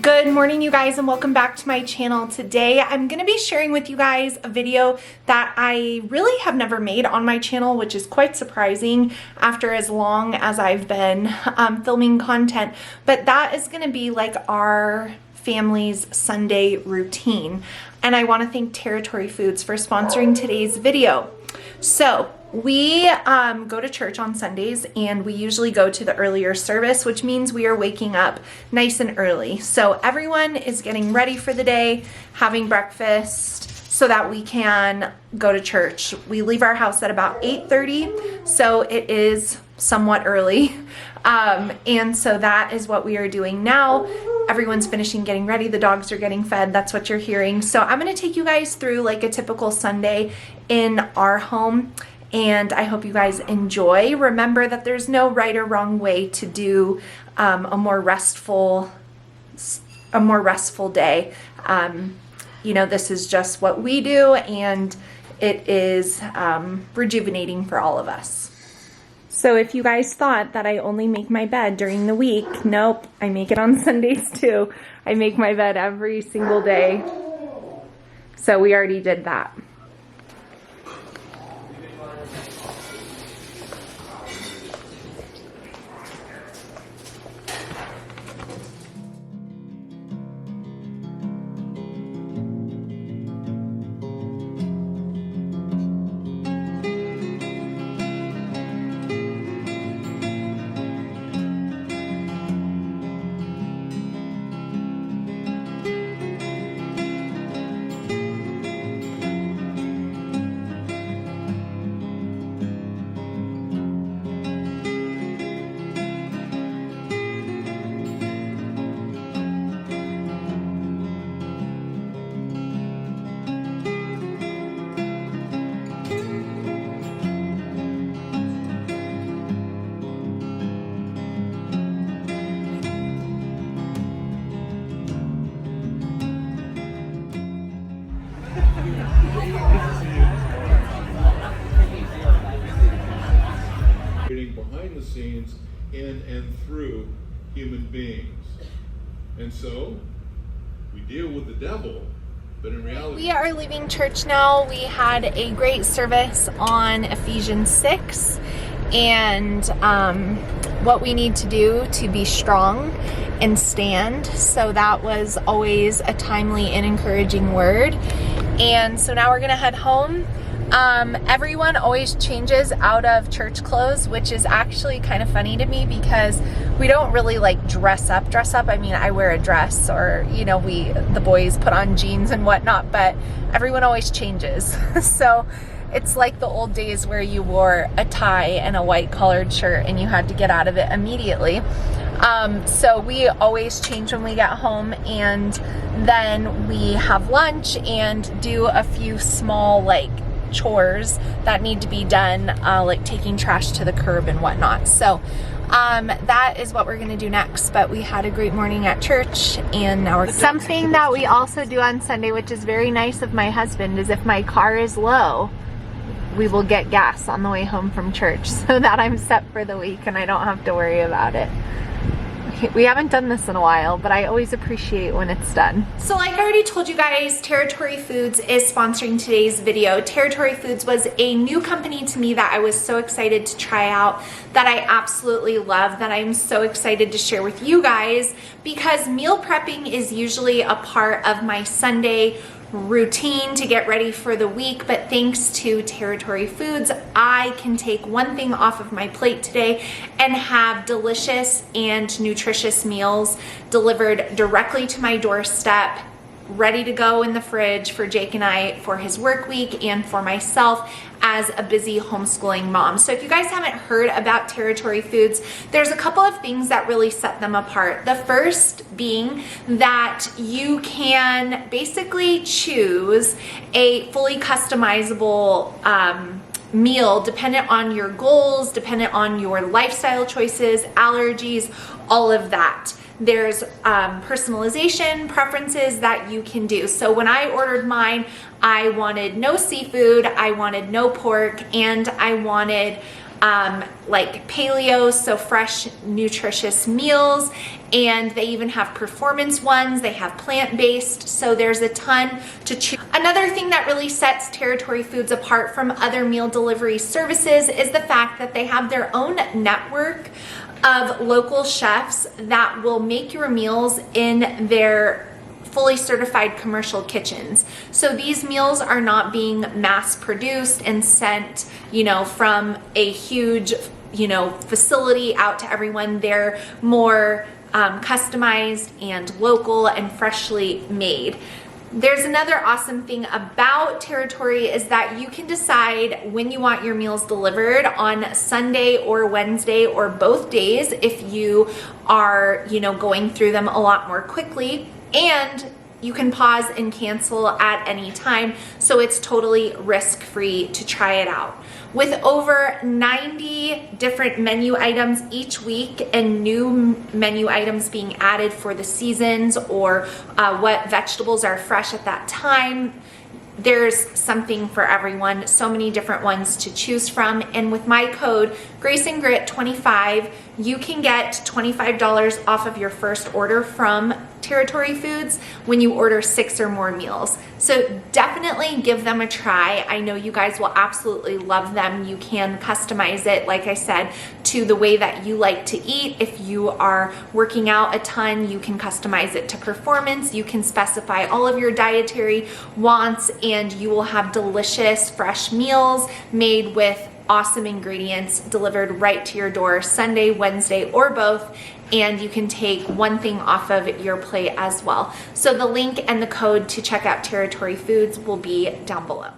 Good morning, you guys, and welcome back to my channel. Today I'm going to be sharing with you guys a video that I really have never made on my channel, which is quite surprising after as long as I've been filming content. But that is going to be like our family's Sunday routine. And I want to thank Territory Foods for sponsoring today's video. So we go to church on Sundays, and we usually go to the earlier service, which means we are waking up nice and early. So everyone is getting ready for the day, having breakfast so that we can go to church. We leave our house at about 8:30, so it is somewhat early. And so that is what we are doing now. Everyone's finishing getting ready. The dogs are getting fed. That's what you're hearing. So I'm going to take you guys through like a typical Sunday in our home. And I hope you guys enjoy. Remember that there's no right or wrong way to do a more restful day. You know, this is just what we do, and it is rejuvenating for all of us. So if you guys thought that I only make my bed during the week, nope, I make it on Sundays too. I make my bed every single day. So we already did that. Behind the scenes in and through human beings. And so we deal with the devil, but in reality we are leaving church now. We had a great service on Ephesians 6 and what we need to do to be strong and stand. So that was always a timely and encouraging word. And so now we're gonna head home. Everyone always changes out of church clothes, which is actually kind of funny to me because we don't really like dress up. I mean, I wear a dress, or, you know, the boys put on jeans and whatnot, but everyone always changes. So it's like the old days where you wore a tie and a white collared shirt and you had to get out of it immediately. So we always change when we get home, and then we have lunch and do a few small like chores that need to be done, like taking trash to the curb and whatnot. So that is what we're going to do next. But we had a great morning at church, and now we're something that we also do on Sunday, which is very nice of my husband, is if my car is low, we will get gas on the way home from church so that I'm set for the week and I don't have to worry about it. We haven't done this in a while, but I always appreciate when it's done. So like I already told you guys, Territory Foods is sponsoring today's video. Territory Foods was a new company to me that I was so excited to try out, that I absolutely love, that I'm so excited to share with you guys, because meal prepping is usually a part of my Sunday routine to get ready for the week, but thanks to Territory Foods, I can take one thing off of my plate today and have delicious and nutritious meals delivered directly to my doorstep, ready to go in the fridge for Jake and I for his work week and for myself as a busy homeschooling mom. So if you guys haven't heard about Territory Foods, there's a couple of things that really set them apart. The first being that you can basically choose a fully customizable meal dependent on your goals, dependent on your lifestyle choices, allergies, all of that. There's personalization preferences that you can do. So when I ordered mine, I wanted no seafood, I wanted no pork, and I wanted like paleo, so fresh, nutritious meals, and they even have performance ones. They have plant-based, so there's a ton to choose. Another thing that really sets Territory Foods apart from other meal delivery services is the fact that they have their own network of local chefs that will make your meals in their fully certified commercial kitchens. So these meals are not being mass produced and sent, from a huge, facility out to everyone. They're more customized and local and freshly made. There's another awesome thing about Territory is that you can decide when you want your meals delivered on Sunday or Wednesday or both days if you are, going through them a lot more quickly. And you can pause and cancel at any time, so it's totally risk-free to try it out. With over 90 different menu items each week and new menu items being added for the seasons or what vegetables are fresh at that time, there's something for everyone, so many different ones to choose from. And with my code GraceandGrit25, you can get $25 off of your first order from Territory Foods when you order 6 or more meals. So definitely give them a try. I know you guys will absolutely love them. You can customize it, like I said, to the way that you like to eat. If you are working out a ton, you can customize it to performance. You can specify all of your dietary wants, and you will have delicious, fresh meals made with awesome ingredients delivered right to your door Sunday, Wednesday, or both. And you can take one thing off of your plate as well. So the link and the code to check out Territory Foods will be down below.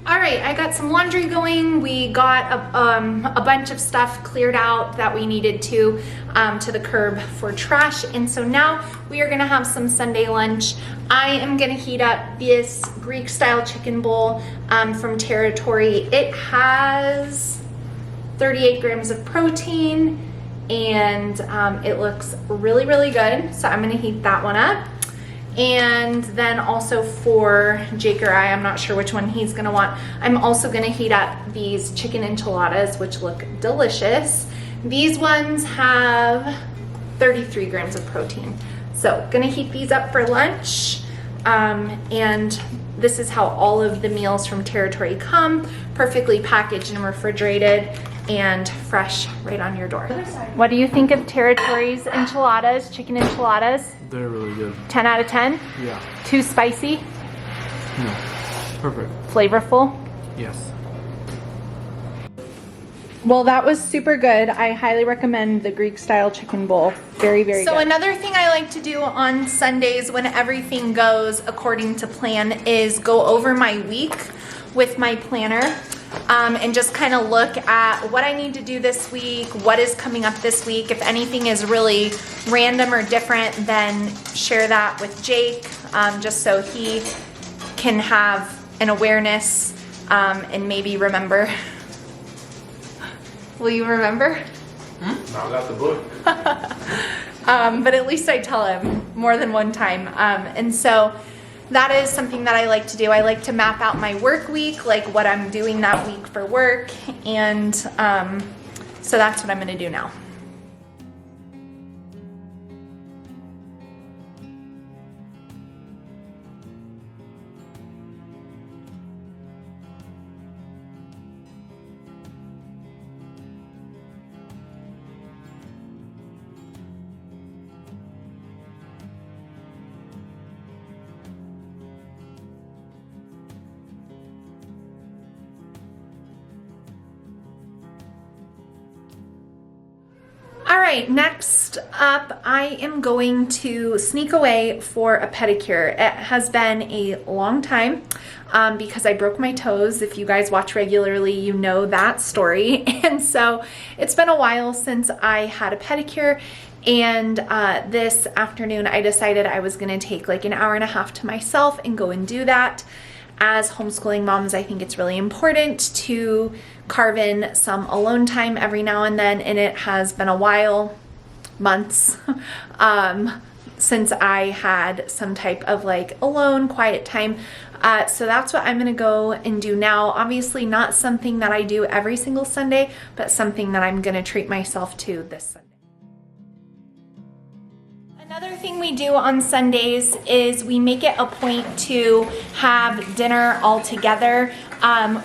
All right, I got some laundry going. We got a bunch of stuff cleared out that we needed to the curb for trash. And so now we are gonna have some Sunday lunch. I am gonna heat up this Greek style chicken bowl from Territory. It has 38 grams of protein and it looks really, really good. So I'm gonna heat that one up. And then also for Jake or I'm not sure which one he's gonna want, I'm also gonna heat up these chicken enchiladas, which look delicious. These ones have 33 grams of protein. So gonna heat these up for lunch. And this is how all of the meals from Territory come, perfectly packaged and refrigerated and fresh right on your door. What do you think of Territory's enchiladas, chicken enchiladas? They're really good. 10 out of 10? Yeah. Too spicy? No. Perfect. Flavorful? Yes. Well, that was super good. I highly recommend the Greek style chicken bowl. Very, very good. So another thing I like to do on Sundays when everything goes according to plan is go over my week with my planner. And just kind of look at what I need to do this week, what is coming up this week. If anything is really random or different, then share that with Jake, just so he can have an awareness and maybe remember. Will you remember? I got the book. But at least I tell him more than one time. And so that is something that I like to do. I like to map out my work week, like what I'm doing that week for work. And so that's what I'm gonna do now. All right, next up, I am going to sneak away for a pedicure. It has been a long time because I broke my toes. If you guys watch regularly, you know that story. And so it's been a while since I had a pedicure. And this afternoon, I decided I was gonna take like an hour and a half to myself and go and do that. As homeschooling moms, I think it's really important to carve in some alone time every now and then, and it has been a while, months, since I had some type of like alone, quiet time. So that's what I'm gonna go and do now. Obviously not something that I do every single Sunday, but something that I'm gonna treat myself to this Sunday. Another thing we do on Sundays is we make it a point to have dinner all together.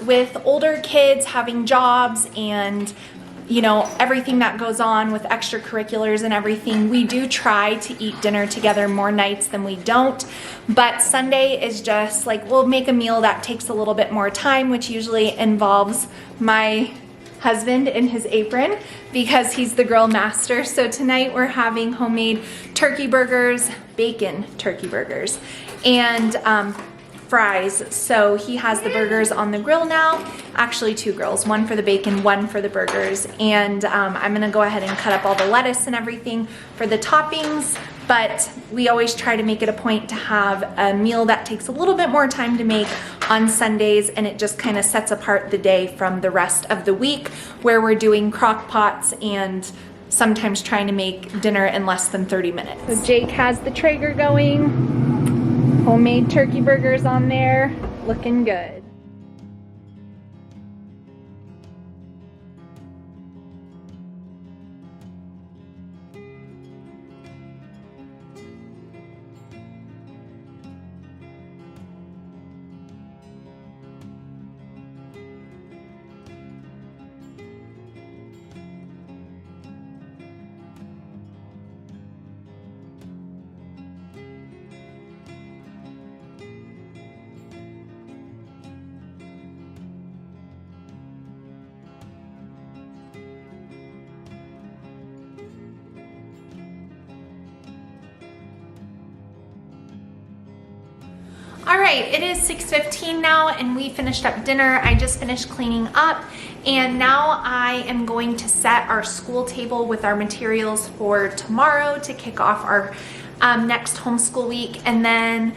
With older kids having jobs and you know everything that goes on with extracurriculars and everything, we do try to eat dinner together more nights than we don't. But Sunday is just like we'll make a meal that takes a little bit more time, which usually involves my husband in his apron because he's the grill master. So tonight we're having homemade turkey burgers, bacon turkey burgers, and fries. So he has the burgers on the grill now, actually 2 grills, one for the bacon, one for the burgers. And I'm gonna go ahead and cut up all the lettuce and everything for the toppings. But we always try to make it a point to have a meal that takes a little bit more time to make on Sundays, and it just kind of sets apart the day from the rest of the week where we're doing crock pots and sometimes trying to make dinner in less than 30 minutes. So Jake has the Traeger going, homemade turkey burgers on there, looking good. All right, it is 6:15 now and we finished up dinner. I just finished cleaning up and now I am going to set our school table with our materials for tomorrow to kick off our next homeschool week. And then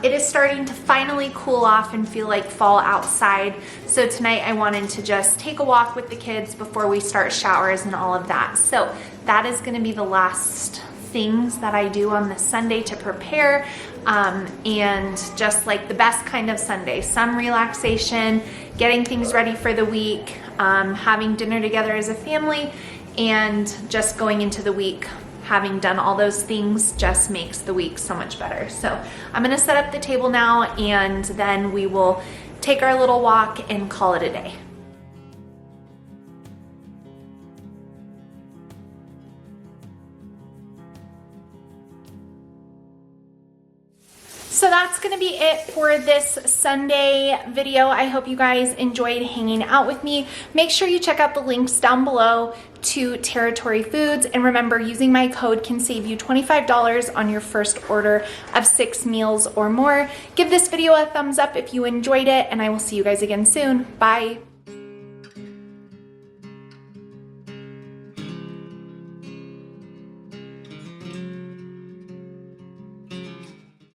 it is starting to finally cool off and feel like fall outside. So tonight I wanted to just take a walk with the kids before we start showers and all of that. So that is gonna be the last things that I do on this Sunday to prepare, and just like the best kind of Sunday, some relaxation, getting things ready for the week, having dinner together as a family, and just going into the week. Having done all those things just makes the week so much better. So I'm gonna set up the table now and then we will take our little walk and call it a day. So that's gonna be it for this Sunday video. I hope you guys enjoyed hanging out with me. Make sure you check out the links down below to Territory Foods, and remember, using my code can save you $25 on your first order of 6 meals or more. Give this video a thumbs up if you enjoyed it, and I will see you guys again soon. Bye.